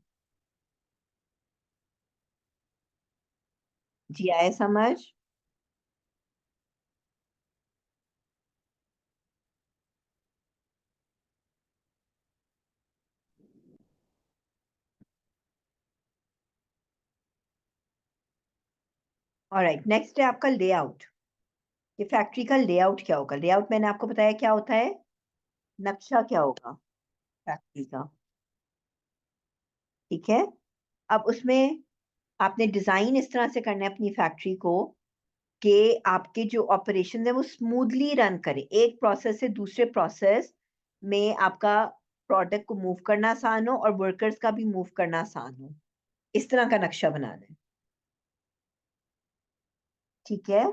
जी आया समझ? ऑलराइट, नेक्स्ट है आपका लेआउट। ये फैक्ट्री का लेआउट क्या होगा? लेआउट मैंने आपको बताया क्या होता है, नक्शा क्या होगा फैक्ट्री का, ठीक है। अब उसमें आपने डिजाइन इस तरह से करना है अपनी फैक्ट्री को कि आपके जो ऑपरेशन है वो स्मूथली रन करे, एक प्रोसेस से दूसरे प्रोसेस में आपका प्रोडक्ट को मूव करना आसान हो और वर्कर्स का भी मूव करना आसान हो। इस तरह का नक्शा बनाना है, ठीक है।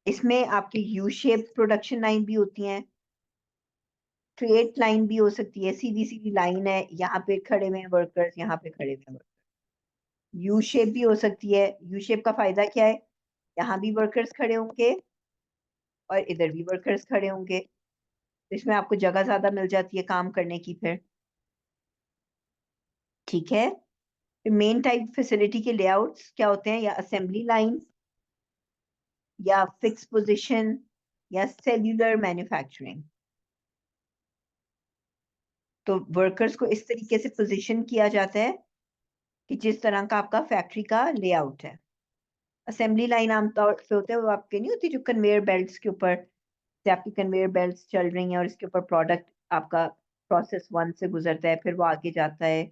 इसमें आपकी यू शेप प्रोडक्शन लाइन भी होती हैं, स्ट्रेट लाइन भी हो सकती है, सीधी सीधी लाइन है, यहाँ पे खड़े हुए वर्कर्स, यहाँ पे खड़े हुए वर्कर्स। यू शेप भी हो सकती है। यू शेप का फायदा क्या है, यहाँ भी वर्कर्स खड़े होंगे और इधर भी वर्कर्स खड़े होंगे, तो इसमें आपको जगह ज्यादा मिल जाती है काम करने की फिर, ठीक है। फिर मेन टाइप फैसिलिटी के लेआउट्स क्या होते हैं, या असेंबली लाइन, या फिक्स पोजीशन, या सेल्यूलर मैन्युफैक्चरिंग। तो वर्कर्स को इस तरीके से पोजीशन किया जाता है कि जिस तरह का आपका फैक्ट्री का लेआउट है। असेंबली लाइन आमतौर पे होते हैं वो आपके नहीं होती, जो कन्वेयर बेल्ट्स के ऊपर से आपकी कन्वेयर बेल्ट्स चल रही हैं और इसके ऊपर प्रोडक्ट आपका प्रोसेस 1 से गुजरता है, फिर वो आगे जाता है,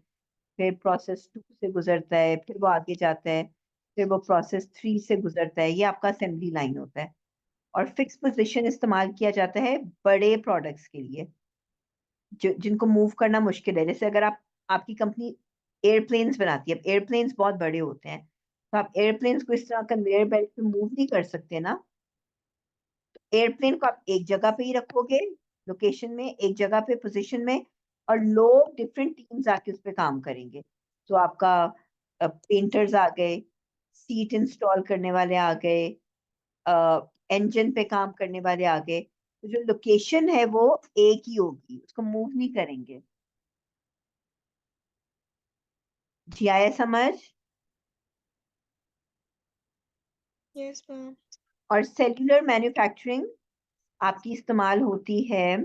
फिर प्रोसेस 2 से गुजरता है, फिर वो आगे जाता है, फिर वो प्रोसेस 3 से गुजरता है। ये आपका असेंबली लाइन होता है। और फिक्स पोजीशन इस्तेमाल किया जाता है बड़े प्रोडक्ट्स के लिए जो जिनको मूव करना मुश्किल है। जैसे अगर आपकी कंपनी एयरप्लेन्स बनाती है, अब एयरप्लेन्स बहुत बड़े होते हैं, तो आप एयरप्लेन्स को इस तरह कन्वेयर बेल्ट पे मूव नहीं कर सकते ना। एयरप्लेन को आप एक जगह पे ही रखोगे, लोकेशन में, एक जगह पे पोजीशन में, और लोग डिफरेंट टीम्स आके उस पे काम करेंगे। तो आपका पेंटर्स आ गए, सीट इंस्टॉल करने वाले आ गए, इंजन पे काम करने वाले आ गए। तो जो लोकेशन है वो एक ही होगी, उसको मूव नहीं करेंगे। जी आया समझ? Yes, ma'am. और सेल्यूलर मैन्युफैक्चरिंग आपकी इस्तेमाल होती है,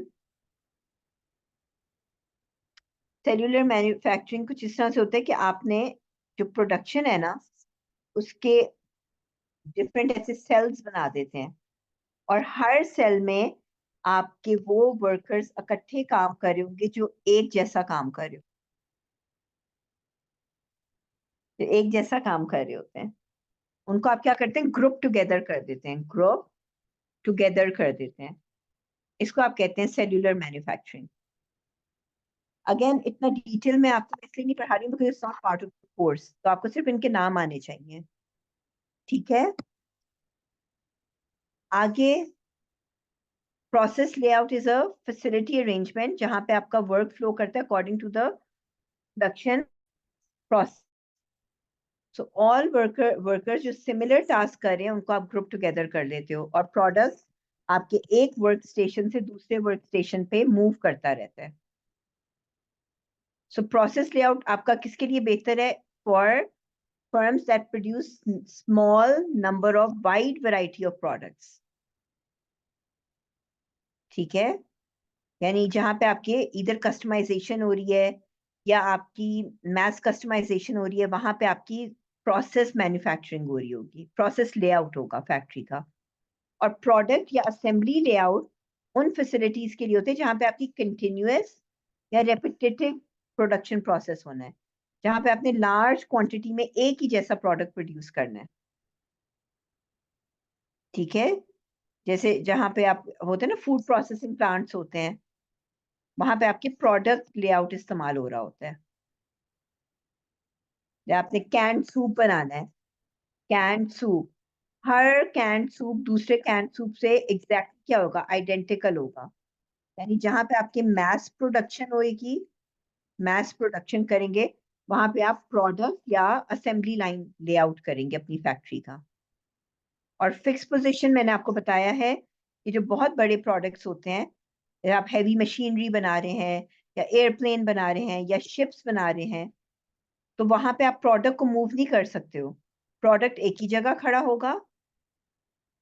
सेल्यूलर मैन्युफैक्चरिंग कुछ इस तरह से होता है कि आपने जो प्रोडक्शन है ना उसके डिफरेंट ऐसे सेल्स बना देते हैं, और हर सेल में आपके वो वर्कर्स इकट्ठे काम कर रहे होंगे जो एक जैसा काम कर रहे हो, जो एक जैसा काम कर रहे होते हैं। उनको आप क्या करते हैं, ग्रुप टुगेदर कर देते हैं, ग्रुप टुगेदर कर देते हैं। इसको आप कहते हैं सेल्यूलर मैन्युफैक्चरिंग। अगेन इतना डिटेल में आपको इसलिए नहीं पढ़ा रही हूँ because it's not part of the course, तो आपको सिर्फ इनके नाम आने चाहिए, ठीक है। आगे, process layout is a facility arrangement जहां पे आपका वर्क फ्लो करता है according to the production process. So all workers जो सिमिलर टास्क कर रहे हैं उनको आप ग्रुप टुगेदर कर लेते हो, और प्रोडक्ट आपके एक वर्क स्टेशन से दूसरे वर्क स्टेशन पे मूव करता रहता है। सो प्रोसेस लेआउट आपका किसके लिए बेहतर है, for firms that produce small number of wide variety of products, ठीक है। यानी जहां पे आपके इधर कस्टमाइजेशन हो रही है या आपकी मैस कस्टमाइजेशन हो रही है, वहां पे आपकी प्रोसेस मैन्युफैक्चरिंग हो रही होगी, प्रोसेस लेआउट होगा फैक्ट्री का। और प्रोडक्ट या असेंबली लेआउट उन फैसिलिटीज के लिए होते हैं जहां पे आपकी कंटिन्यूअस या रेपिटेटिव प्रोडक्शन प्रोसेस होना है, जहां पे आपने लार्ज क्वांटिटी में एक ही जैसा प्रोडक्ट प्रोड्यूस करना है, ठीक है। जैसे जहां पे आप होते हैं ना, फूड प्रोसेसिंग प्लांट्स होते हैं, वहां पे आपके प्रोडक्ट लेआउट इस्तेमाल हो रहा होता है। जब आपने कैंड सूप बनाना है, कैंड सूप, हर कैंड सूप दूसरे कैंड सूप से एग्जैक्ट क्या होगा, आइडेंटिकल होगा। यानी जहां पे आपके मैस प्रोडक्शन होएगी, मैस प्रोडक्शन करेंगे, वहां पे आप प्रोडक्ट या असेंबली लाइन लेआउट करेंगे अपनी फैक्ट्री का। और फिक्स पोजीशन मैंने आपको बताया है, ये जो बहुत बड़े प्रोडक्ट्स होते हैं, या आप हैवी मशीनरी बना रहे हैं या एयरप्लेन बना रहे हैं या शिप्स बना रहे हैं, तो वहां पे आप प्रोडक्ट को मूव नहीं कर सकते हो। प्रोडक्ट एक ही जगह खड़ा होगा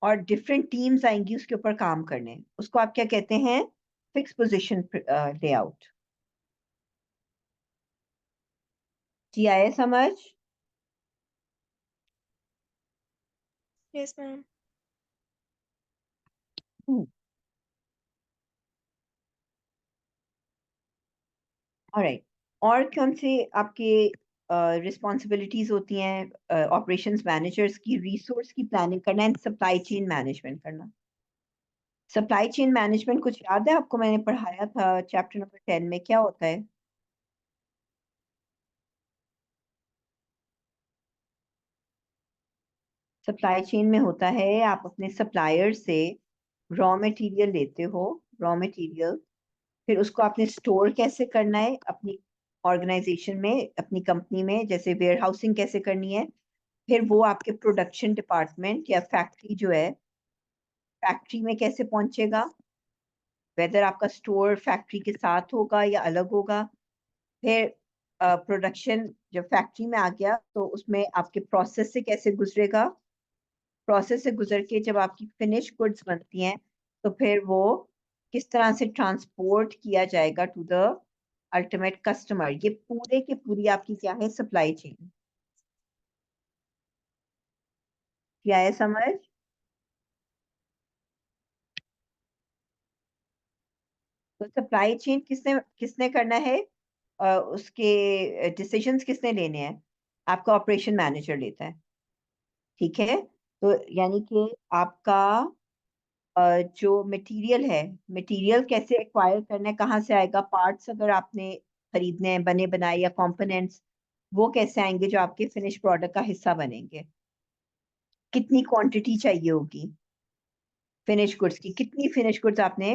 और डिफरेंट टीम्स आएंगी उसके ऊपर काम करने, उसको आप क्या कहते हैं, फिक्स पोजीशन लेआउट। जी आए समझ? Yes, ma'am. ऑलराइट, और कौन से आपके रिस्पॉन्सिबिलिटीज होती हैं ऑपरेशंस मैनेजर्स की, रिसोर्स की प्लानिंग करना एंड सप्लाई चेन मैनेजमेंट करना। सप्लाई चेन मैनेजमेंट कुछ याद है आपको, मैंने पढ़ाया था चैप्टर नंबर 10 में, क्या होता है? सप्लाई चेन में होता है आप अपने सप्लायर से रॉ मटेरियल लेते हो, रॉ मटेरियल, फिर उसको आपने स्टोर कैसे करना है अपनी ऑर्गेनाइजेशन में, अपनी कंपनी में, जैसे वेयर हाउसिंग कैसे करनी है, फिर वो आपके प्रोडक्शन डिपार्टमेंट या फैक्ट्री जो है, फैक्ट्री में कैसे पहुंचेगा, वेदर आपका स्टोर फैक्ट्री के साथ होगा या अलग होगा। फिर प्रोडक्शन जब फैक्ट्री में आ गया तो उसमें आपके प्रोसेस से कैसे गुजरेगा, प्रोसेस से गुजर के जब आपकी फिनिश गुड्स बनती हैं तो फिर वो किस तरह से ट्रांसपोर्ट किया जाएगा टू द अल्टीमेट कस्टमर। ये पूरे के पूरी आपकी क्या है, सप्लाई चेन। क्या है समझ? तो सप्लाई चेन किसने किसने करना है, उसके डिसीजंस किसने लेने हैं, आपका ऑपरेशन मैनेजर लेता है, ठीक है। तो यानी कि आपका जो मटेरियल है, मटेरियल कैसे एक्वायर करना है, कहाँ से आएगा, पार्ट्स अगर आपने खरीदने हैं बने बनाए या कंपोनेंट्स, वो कैसे आएंगे जो आपके फिनिश प्रोडक्ट का हिस्सा बनेंगे, कितनी क्वांटिटी चाहिए होगी फिनिश गुड्स की, कितनी फिनिश गुड्स आपने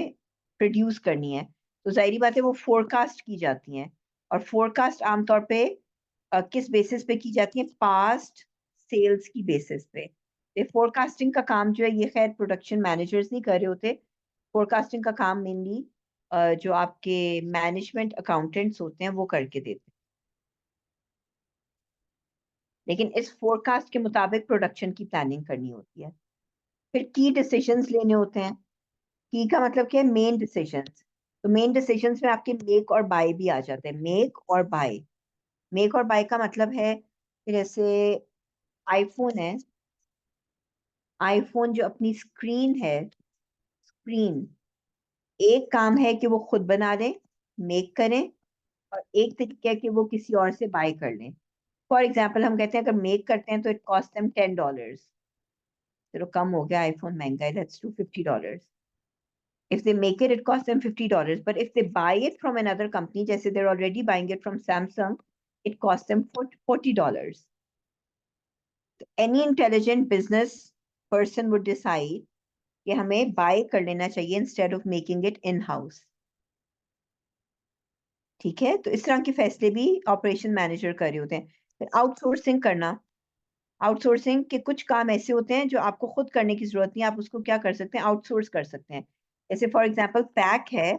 प्रोड्यूस करनी है, तो जाहिर बात है वो फोरकास्ट की जाती हैं। और फोरकास्ट आमतौर पे किस बेसिस पे की जाती है, पास्ट सेल्स की बेसिस पे। ये फोरकास्टिंग का काम जो है ये खैर प्रोडक्शन मैनेजर्स नहीं कर रहे होते, फोरकास्टिंग का काम मेनली जो आपके मैनेजमेंट अकाउंटेंट्स होते हैं वो करके देते हैं। लेकिन इस फोरकास्ट के मुताबिक प्रोडक्शन की प्लानिंग करनी होती है। फिर की डिसीजंस लेने होते हैं। की का मतलब क्या है, मेन डिसीजंस। तो मेन डिसीजंस में आपके मेक और बाय भी आ जाते हैं, मेक और बाय। मेक और बाय का मतलब है फिर ऐसे आईफोन है, आईफोन जो अपनी स्क्रीन है, स्क्रीन एक काम है कि वो खुद बना लें, मेक करें, और एक तरीका है कि वो किसी और से बाय कर लें। फॉर एग्जाम्पल हम कहते हैं अगर मेक करते हैं तो इट कॉस्ट देम $10, चलो कम हो गया, आईफोन महंगा है, let's do $50. If they make it, it costs them $50. But if they buy it from another company, जैसे they're already buying it from Samsung, it costs them $40. Any intelligent business person would decide कि हमें buy कर लेना चाहिए instead of making it in-house. ठीक है, तो इस तरह के फैसले भी ऑपरेशन मैनेजर कर रहे होते हैं। फिर आउटसोर्सिंग करना, आउटसोर्सिंग के कुछ काम ऐसे होते हैं जो आपको खुद करने की जरूरत नहीं है, आप उसको क्या कर सकते हैं, आउटसोर्स कर सकते हैं। जैसे फॉर एग्जांपल पैक है,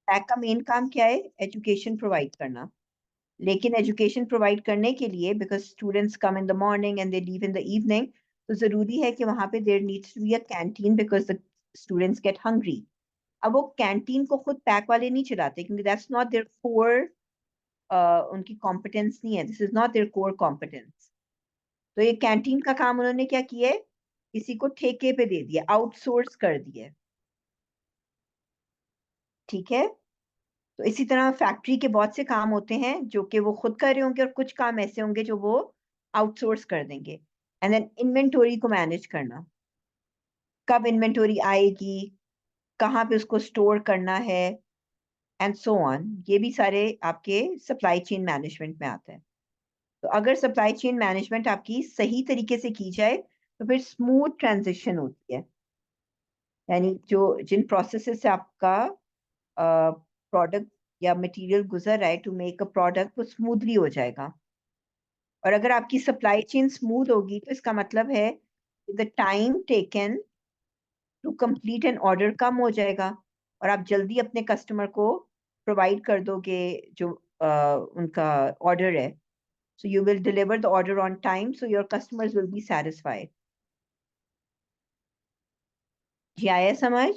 पैक का मेन काम क्या है, एजुकेशन प्रोवाइड करना। लेकिन एजुकेशन प्रोवाइड करने के लिए because students come in the morning and they leave in the evening, तो जरूरी है कि वहां पे there needs to be a canteen because the students get hungry. अब वो कैंटीन को खुद पैक वाले नहीं चलाते क्योंकि दैट्स नॉट देयर कोर, उनकी कॉम्पिटेंस नहीं है, this is not there core competence. तो ये कैंटीन का काम उन्होंने क्या किया है, किसी को ठेके पे दे दिया, आउटसोर्स कर दिया। ठीक है, तो इसी तरह फैक्ट्री के बहुत से काम होते हैं जो कि वो खुद कर रहे होंगे और कुछ काम ऐसे होंगे जो वो आउटसोर्स कर देंगे। एंड देन इन्वेंटोरी को मैनेज करना, कब इन्वेंटोरी आएगी, कहाँ पे उसको स्टोर करना है, एंड सो ऑन, ये भी सारे आपके सप्लाई चेन मैनेजमेंट में आता है। तो अगर सप्लाई चेन मैनेजमेंट आपकी सही तरीके से की जाए तो फिर स्मूथ ट्रांजिशन होती है, यानी जो जिन प्रोसेसेस से आपका प्रोडक्ट या मटेरियल गुजर रहा है टू मेक अ प्रोडक्ट, वो स्मूथली हो जाएगा। और अगर आपकी सप्लाई चेन स्मूथ होगी तो इसका मतलब है the time taken to complete an order कम हो जाएगा और आप जल्दी अपने कस्टमर को प्रोवाइड कर दोगे जो उनका ऑर्डर है। So you will deliver the order on time, so your customers will be satisfied. जी आया समझ?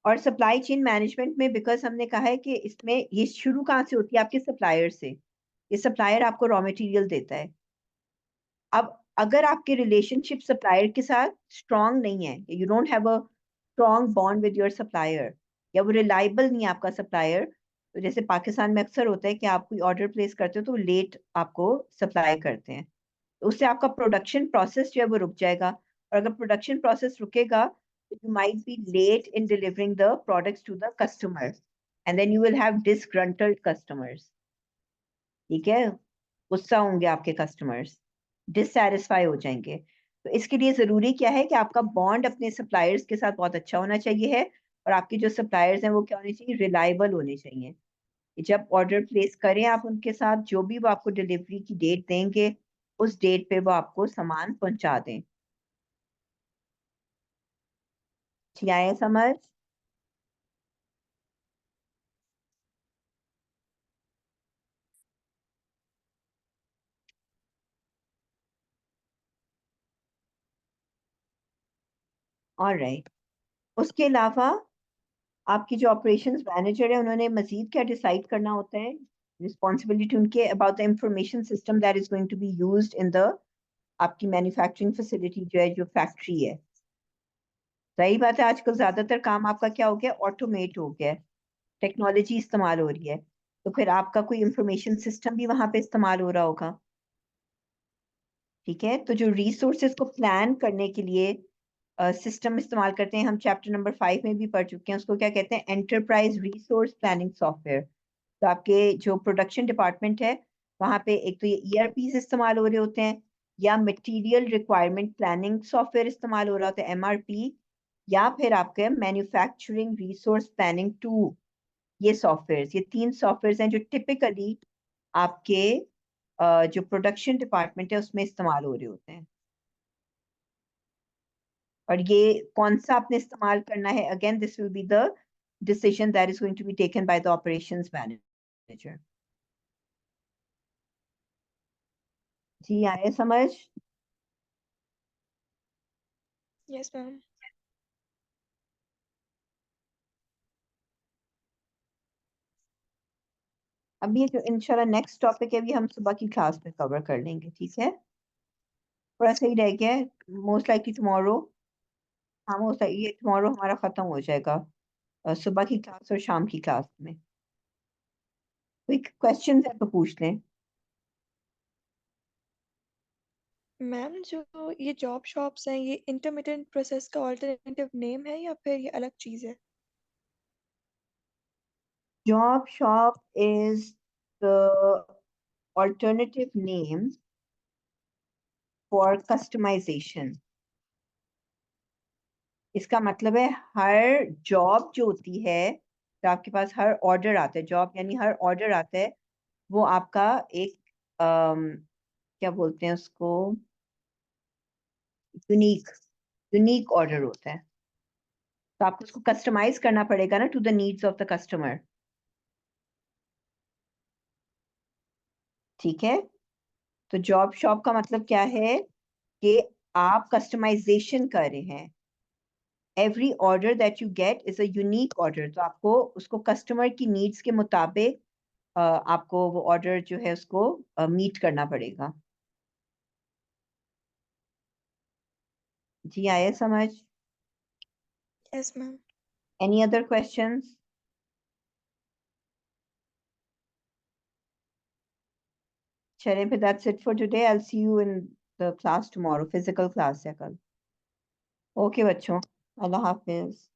और सप्लाई चेन मैनेजमेंट में बिकॉज हमने कहा है कि इसमें ये शुरू कहाँ से होती है, आपके सप्लायर से। ये सप्लायर आपको रॉ मटेरियल देता है। अब अगर आपके रिलेशनशिप सप्लायर के साथ स्ट्रांग नहीं है, you don't have a strong bond with your supplier, या वो रिलायबल नहीं है आपका सप्लायर, तो जैसे पाकिस्तान में अक्सर होता है कि आप कोई ऑर्डर प्लेस करते हो तो लेट आपको सप्लाई करते हैं, तो उससे आपका प्रोडक्शन प्रोसेस जो है वो रुक जाएगा। और अगर प्रोडक्शन प्रोसेस रुकेगा तो you might be late in delivering the products to the customer, and then you will have disgruntled customers. ठीक है, गुस्सा होंगे आपके कस्टमर्स, डिससैटिस्फाई हो जाएंगे। तो इसके लिए जरूरी क्या है कि आपका बॉन्ड अपने सप्लायर्स के साथ बहुत अच्छा होना चाहिए है, और आपके जो सप्लायर्स हैं वो क्या होने चाहिए, रिलायबल होने चाहिए। कि जब ऑर्डर प्लेस करें आप उनके साथ, जो भी वो आपको डिलीवरी की डेट देंगे उस डेट पे वो आपको सामान पहुंचा दें। ठीक है समझ? ऑलराइट, उसके अलावा आपकी जो ऑपरेशंस मैनेजर है उन्होंने मजीद क्या डिसाइड करना होता है, रिस्पॉन्सिबिलिटी उनके about the information system that is going to be used in the आपकी मैन्युफैक्चरिंग फैसिलिटी जो है, जो फैक्ट्री है। सही बात है, आजकल ज्यादातर काम आपका क्या हो गया, ऑटोमेट हो गया है, टेक्नोलॉजी इस्तेमाल हो रही है, तो फिर आपका कोई इंफॉर्मेशन सिस्टम भी वहां पे इस्तेमाल हो रहा होगा। ठीक है, तो जो रिसोर्सेज को प्लान करने के लिए सिस्टम इस्तेमाल करते हैं, हम चैप्टर नंबर 5 में भी पढ़ चुके हैं, उसको क्या कहते हैं, एंटरप्राइज रिसोर्स प्लानिंग सॉफ्टवेयर। तो आपके जो प्रोडक्शन डिपार्टमेंट है वहां पे एक तो ये ईआरपी इस्तेमाल हो रहे होते हैं, या मटेरियल रिक्वायरमेंट प्लानिंग सॉफ्टवेयर इस्तेमाल हो रहा होता है, एमआरपी, या फिर आपके मैन्युफैक्चरिंग रिसोर्स प्लानिंग टू। ये सॉफ्टवेयर, ये तीन सॉफ्टवेयर हैं जो टिपिकली आपके जो प्रोडक्शन डिपार्टमेंट है उसमें इस्तेमाल हो रहे होते हैं। और ये कौन सा आपने इस्तेमाल करना है, again this will be the decision that is going to be taken by the operations manager. जी आए समझ? Yes, ma'am. अभी ये जो इंशाल्लाह नेक्स्ट टॉपिक है, भी हम सुबह की क्लास में कवर कर लेंगे, ठीक है? थोड़ा सही रह गया है, मोस्ट लाइकली टुमारो। हाँ, मोस्ट ये टुमारो हमारा खत्म हो जाएगा, सुबह की क्लास और शाम की क्लास में। कोई क्वेश्चन है तो पूछ लें। मैम, जो ये जॉब शॉप्स हैं, ये इंटरमीडिएट प्रोसेस का ऑल्टरनेटिव नेम है या फिर ये अलग चीज़ है? Job shop is the alternative name for customization. इसका मतलब है हर जॉब जो होती है, तो आपके पास हर ऑर्डर आता है, जॉब यानी हर ऑर्डर आता है, वो आपका एक क्या बोलते हैं उसको, यूनिक यूनिक ऑर्डर होता है। तो आपको उसको कस्टमाइज करना पड़ेगा ना, to the needs of the customer. ठीक है? तो जॉब शॉप का मतलब क्या है कि आप कस्टमाइजेशन कर रहे हैं। Every order that you get is a unique order, तो आपको उसको कस्टमर की नीड्स के मुताबिक आपको वो ऑर्डर जो है उसको मीट करना पड़ेगा। जी आया समझ? Yes ma'am. Any other questions? चलिए फिर, that's it for today. I will see you in the class tomorrow, physical class है कल। ओके बच्चों, अल्लाह हाफिज।